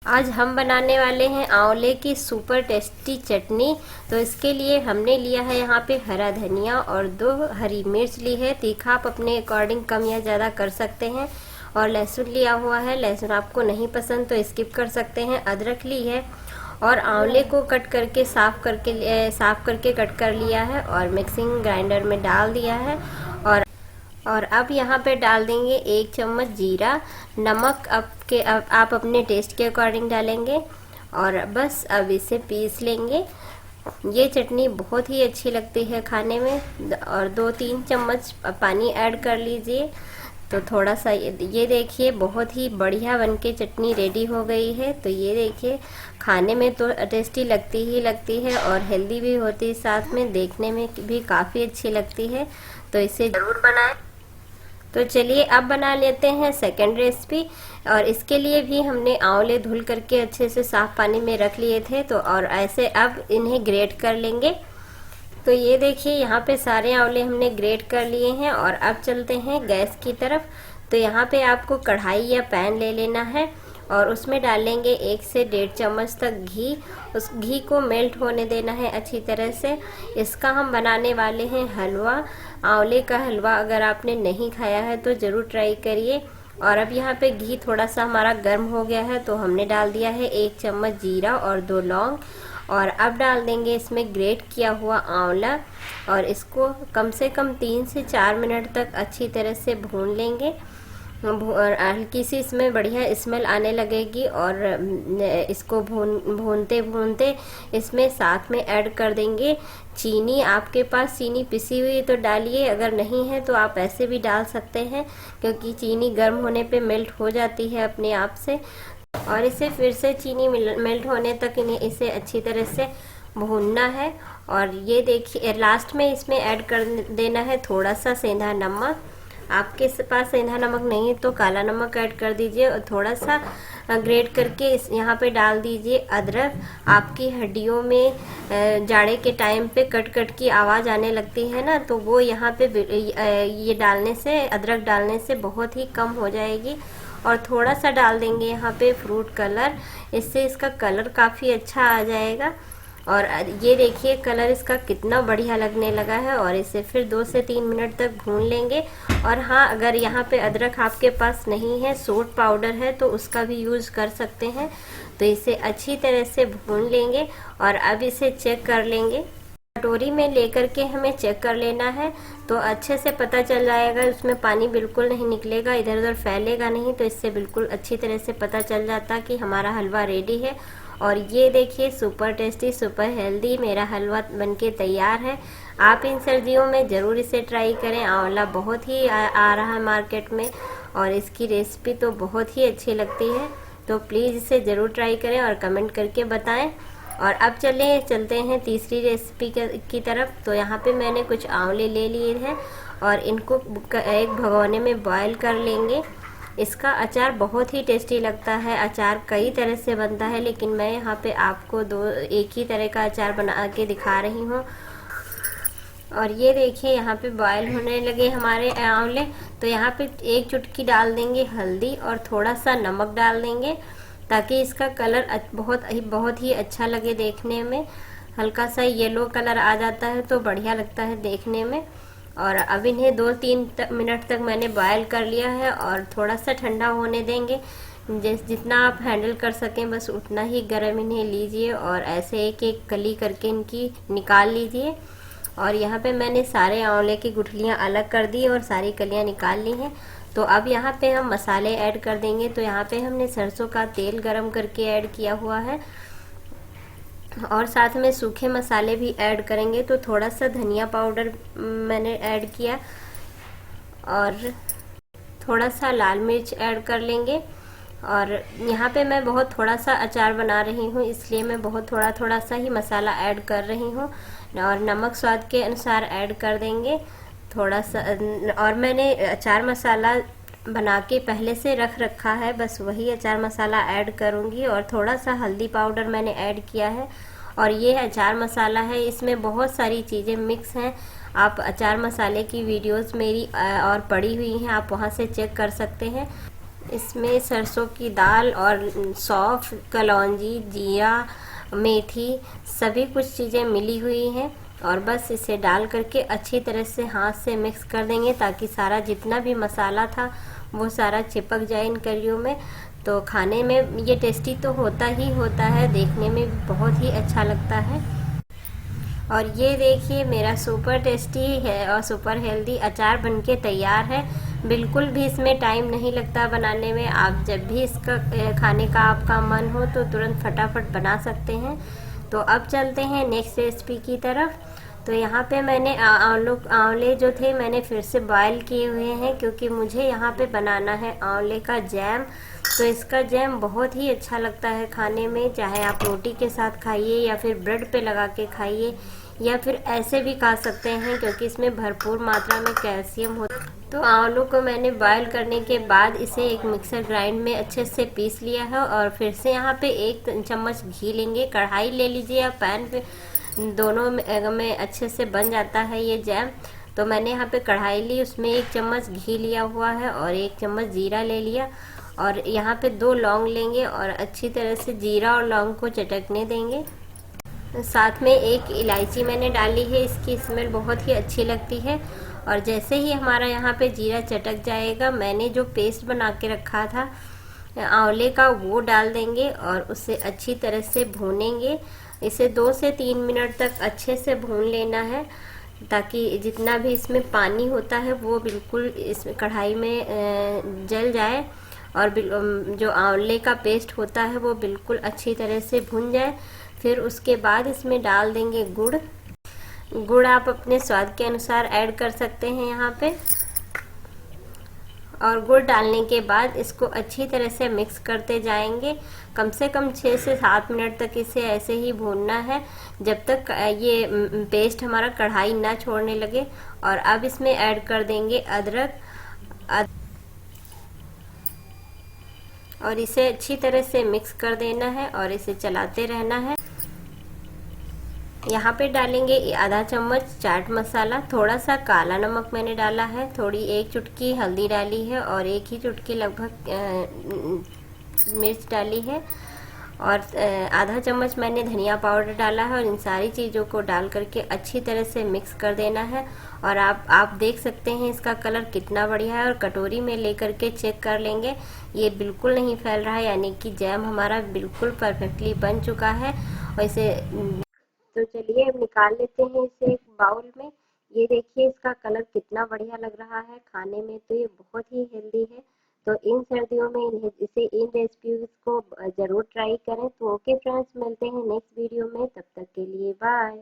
आज हम बनाने वाले हैं आंवले की सुपर टेस्टी चटनी। तो इसके लिए हमने लिया है यहाँ पे हरा धनिया और 2 हरी मिर्च ली है। तीखा आप अपने अकॉर्डिंग कम या ज़्यादा कर सकते हैं। और लहसुन लिया हुआ है, लहसुन आपको नहीं पसंद तो स्किप कर सकते हैं। अदरक ली है और आंवले को कट करके साफ करके कट कर लिया है और मिक्सिंग ग्राइंडर में डाल दिया है। और अब यहाँ पे डाल देंगे 1 चम्मच जीरा। नमक आप अपने टेस्ट के अकॉर्डिंग डालेंगे और बस अब इसे पीस लेंगे। ये चटनी बहुत ही अच्छी लगती है खाने में। और 2-3 चम्मच पानी ऐड कर लीजिए। तो थोड़ा सा ये देखिए बहुत ही बढ़िया बनके चटनी रेडी हो गई है। तो ये देखिए खाने में तो टेस्टी लगती ही लगती है और हेल्दी भी होती है, साथ में देखने में भी काफ़ी अच्छी लगती है। तो इसे ज़रूर बनाएं। तो चलिए अब बना लेते हैं सेकंड रेसिपी। और इसके लिए भी हमने आंवले धुल करके अच्छे से साफ पानी में रख लिए थे। तो और ऐसे अब इन्हें ग्रेट कर लेंगे। तो ये देखिए यहाँ पे सारे आंवले हमने ग्रेट कर लिए हैं। और अब चलते हैं गैस की तरफ। तो यहाँ पे आपको कढ़ाई या पैन ले लेना है और उसमें डालेंगे 1 से 1.5 चम्मच तक घी। उस घी को मेल्ट होने देना है अच्छी तरह से। इसका हम बनाने वाले हैं हलवा, आंवले का हलवा। अगर आपने नहीं खाया है तो ज़रूर ट्राई करिए। और अब यहाँ पे घी थोड़ा सा हमारा गर्म हो गया है तो हमने डाल दिया है 1 चम्मच जीरा और 2 लौंग। और अब डाल देंगे इसमें ग्रेट किया हुआ आंवला और इसको कम से कम 3 से 4 मिनट तक अच्छी तरह से भून लेंगे। और हल्की सी इसमें बढ़िया स्मेल आने लगेगी। और इसको भूनते भूनते इसमें साथ में ऐड कर देंगे चीनी। आपके पास चीनी पिसी हुई तो डालिए, अगर नहीं है तो आप ऐसे भी डाल सकते हैं, क्योंकि चीनी गर्म होने पे मेल्ट हो जाती है अपने आप से। और इसे फिर से चीनी मेल्ट होने तक इसे अच्छी तरह से भूनना है। और ये देखिए लास्ट में इसमें ऐड कर देना है थोड़ा सा सेंधा नमक। आपके पास सेंधा नमक नहीं है तो काला नमक ऐड कर दीजिए। और थोड़ा सा ग्रेट करके यहाँ पे डाल दीजिए अदरक। आपकी हड्डियों में जाड़े के टाइम पे कट कट की आवाज़ आने लगती है ना, तो वो यहाँ पे ये डालने से, अदरक डालने से बहुत ही कम हो जाएगी। और थोड़ा सा डाल देंगे यहाँ पे फ्रूट कलर, इससे इसका कलर काफ़ी अच्छा आ जाएगा। और ये देखिए कलर इसका कितना बढ़िया लगने लगा है। और इसे फिर 2 से 3 मिनट तक भून लेंगे। और हाँ, अगर यहाँ पे अदरक आपके पास नहीं है, सोट पाउडर है, तो उसका भी यूज़ कर सकते हैं। तो इसे अच्छी तरह से भून लेंगे और अब इसे चेक कर लेंगे। कटोरी में लेकर के हमें चेक कर लेना है तो अच्छे से पता चल जाएगा। उसमें पानी बिल्कुल नहीं निकलेगा, इधर उधर फैलेगा नहीं। तो इससे बिल्कुल अच्छी तरह से पता चल जाता कि हमारा हलवा रेडी है। और ये देखिए सुपर टेस्टी, सुपर हेल्दी मेरा हलवा बनके तैयार है। आप इन सर्दियों में ज़रूर इसे ट्राई करें। आंवला बहुत ही आ रहा है मार्केट में और इसकी रेसिपी तो बहुत ही अच्छी लगती है। तो प्लीज़ इसे ज़रूर ट्राई करें और कमेंट करके बताएं। और अब चलते हैं तीसरी रेसिपी की तरफ। तो यहाँ पे मैंने कुछ आंवले ले लिए हैं और इनको एक भगोने में बॉयल कर लेंगे। इसका अचार बहुत ही टेस्टी लगता है। अचार कई तरह से बनता है, लेकिन मैं यहाँ पे आपको एक ही तरह का अचार बना के दिखा रही हूँ। और ये देखिए यहाँ पे बॉयल होने लगे हमारे आंवले। तो यहाँ पे 1 चुटकी डाल देंगे हल्दी और थोड़ा सा नमक डाल देंगे, ताकि इसका कलर बहुत ही अच्छा लगे देखने में। हल्का सा येलो कलर आ जाता है तो बढ़िया लगता है देखने में। और अब इन्हें 2-3 मिनट तक मैंने बॉयल कर लिया है और थोड़ा सा ठंडा होने देंगे। जितना आप हैंडल कर सकें बस उतना ही गर्म इन्हें लीजिए और ऐसे एक एक कली करके इनकी निकाल लीजिए। और यहाँ पे मैंने सारे आंवले की गुठलियाँ अलग कर दी और सारी कलियाँ निकाल ली हैं। तो अब यहाँ पे हम मसाले ऐड कर देंगे। तो यहाँ पे हमने सरसों का तेल गरम करके ऐड किया हुआ है और साथ में सूखे मसाले भी ऐड करेंगे। तो थोड़ा सा धनिया पाउडर मैंने ऐड किया और थोड़ा सा लाल मिर्च ऐड कर लेंगे। और यहाँ पे मैं बहुत थोड़ा सा अचार बना रही हूँ, इसलिए मैं बहुत थोड़ा सा ही मसाला ऐड कर रही हूँ। और नमक स्वाद के अनुसार ऐड कर देंगे थोड़ा सा। और मैंने अचार मसाला बना के पहले से रख रखा है, बस वही अचार मसाला ऐड करूँगी। और थोड़ा सा हल्दी पाउडर मैंने ऐड किया है। और ये अचार मसाला है, इसमें बहुत सारी चीज़ें मिक्स हैं। आप अचार मसाले की वीडियोस मेरी और पड़ी हुई हैं, आप वहाँ से चेक कर सकते हैं। इसमें सरसों की दाल और सौंफ, कलौंजी, जीरा, मेथी सभी कुछ चीज़ें मिली हुई हैं और बस इसे डाल करके अच्छी तरह से हाथ से मिक्स कर देंगे ताकि सारा जितना भी मसाला था वो सारा चिपक जाए इन करियों में। तो खाने में ये टेस्टी तो होता ही होता है, देखने में भी बहुत ही अच्छा लगता है। और ये देखिए मेरा सुपर टेस्टी है और सुपर हेल्दी अचार बनके तैयार है। बिल्कुल भी इसमें टाइम नहीं लगता बनाने में। आप जब भी इसका खाने का आपका मन हो तो तुरंत फटाफट बना सकते हैं। तो अब चलते हैं नेक्स्ट रेसिपी की तरफ। तो यहाँ पे मैंने आंवले जो थे मैंने फिर से बॉयल किए हुए हैं क्योंकि मुझे यहाँ पे बनाना है आंवले का जैम। तो इसका जैम बहुत ही अच्छा लगता है खाने में, चाहे आप रोटी के साथ खाइए या फिर ब्रेड पे लगा के खाइए या फिर ऐसे भी खा सकते हैं क्योंकि इसमें भरपूर मात्रा में कैल्शियम होता है। तो आलू को मैंने बॉयल करने के बाद इसे एक मिक्सर ग्राइंड में अच्छे से पीस लिया है और फिर से यहाँ पे 1 चम्मच घी लेंगे। कढ़ाई ले लीजिए या पैन पे, दोनों में अच्छे से बन जाता है ये जैम। तो मैंने यहाँ पे कढ़ाई ली, उसमें 1 चम्मच घी लिया हुआ है और 1 चम्मच जीरा ले लिया और यहाँ पे 2 लौंग लेंगे और अच्छी तरह से जीरा और लौंग को चटकने देंगे। साथ में 1 इलायची मैंने डाली है, इसकी स्मेल बहुत ही अच्छी लगती है। और जैसे ही हमारा यहाँ पे जीरा चटक जाएगा मैंने जो पेस्ट बना के रखा था आंवले का वो डाल देंगे और उसे अच्छी तरह से भूनेंगे। इसे 2 से 3 मिनट तक अच्छे से भून लेना है ताकि जितना भी इसमें पानी होता है वो बिल्कुल इस कढ़ाई में जल जाए और जो आंवले का पेस्ट होता है वो बिल्कुल अच्छी तरह से भुन जाए। फिर उसके बाद इसमें डाल देंगे गुड़। गुड़ आप अपने स्वाद के अनुसार ऐड कर सकते हैं यहाँ पे। और गुड़ डालने के बाद इसको अच्छी तरह से मिक्स करते जाएंगे। कम से कम 6 से 7 मिनट तक इसे ऐसे ही भूनना है जब तक ये पेस्ट हमारा कढ़ाई ना छोड़ने लगे। और अब इसमें ऐड कर देंगे अदरक और इसे अच्छी तरह से मिक्स कर देना है और इसे चलाते रहना है। यहाँ पे डालेंगे आधा चम्मच चाट मसाला, थोड़ा सा काला नमक मैंने डाला है, थोड़ी 1 चुटकी हल्दी डाली है और 1 ही चुटकी लगभग मिर्च डाली है और आधा चम्मच मैंने धनिया पाउडर डाला है। और इन सारी चीज़ों को डाल करके अच्छी तरह से मिक्स कर देना है। और आप देख सकते हैं इसका कलर कितना बढ़िया है। और कटोरी में लेकर के चेक कर लेंगे, ये बिल्कुल नहीं फैल रहा है, यानी कि जैम हमारा बिल्कुल परफेक्टली बन चुका है। और इसे तो चलिए अब निकाल लेते हैं इसे एक बाउल में। ये देखिए इसका कलर कितना बढ़िया लग रहा है, खाने में तो ये बहुत ही हेल्दी है। तो इन सर्दियों में इन रेसिपीज को ज़रूर ट्राई करें। तो ओके फ्रेंड्स, मिलते हैं नेक्स्ट वीडियो में, तब तक के लिए बाय।